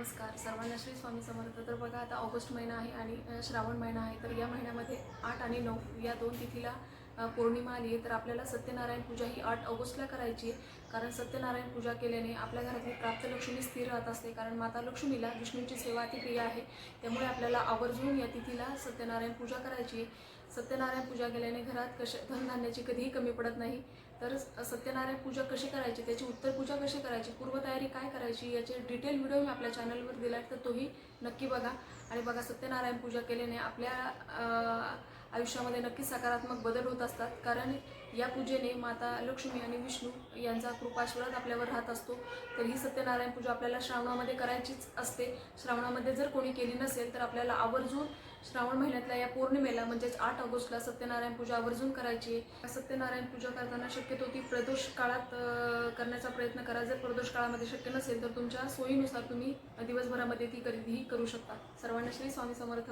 नमस्कार सर्वांना श्री स्वामी समर्थ। तर बघा आता ऑगस्ट महिना आहे आणि श्रावण महिना आहे। तर या महिन्यामध्ये 8 आणि 9 या दोन तिथीला पौर्णिमा आली आहे। तर आपल्याला सत्यनारायण पूजा ही 8 ऑगस्टला करायची आहे। कारण सत्यनारायण पूजा केल्याने आपल्या घरातली प्राप्त लक्ष्मी स्थिर राहत असते। कारण माता लक्ष्मीला विष्णूची सेवा अति प्रिय आहे। त्यामुळे आपल्याला आवर्जून या तिथीला सत्यनारायण पूजा करायची आहे। सत्यनारायण पूजा केल्याने घरात धनधान्याची कधीही कमी पडत नाही। तर सत्यनारायण पूजा कशी करायची, त्याची उत्तर पूजा कशी करायची, पूर्वतयारी काय करायची याचे डिटेल व्हिडिओ मी आपल्या चॅनलवर दिला आहे। तर तोही नक्की बघा। आणि बघा, सत्यनारायण पूजा केल्याने आपल्या आयुष्यामध्ये नक्कीच सकारात्मक बदल होत असतात। कारण या पूजेने माता लक्ष्मी आणि विष्णू यांचा कृपाशीर्वाद आपल्यावर राहत असतो। तर ही सत्यनारायण पूजा आपल्याला श्रावणामध्ये करायचीच असते। श्रावणामध्ये जर कोणी केली नसेल तर आपल्याला आवर्जून श्रावण महिन्यातल्या या पौर्णिमेला म्हणजेच 8 ऑगस्टला सत्यनारायण पूजा आवर्जून करायची आहे। सत्यनारायण पूजा करताना शक्यतो ती प्रदोष काळात करण्याचा प्रयत्न करा। जर प्रदोष काळामध्ये शक्य नसेल तर तुमच्या सोयीनुसार तुम्ही दिवसभरामध्ये ती कधीही करू शकता। सर्वांना श्री स्वामी समर्थ।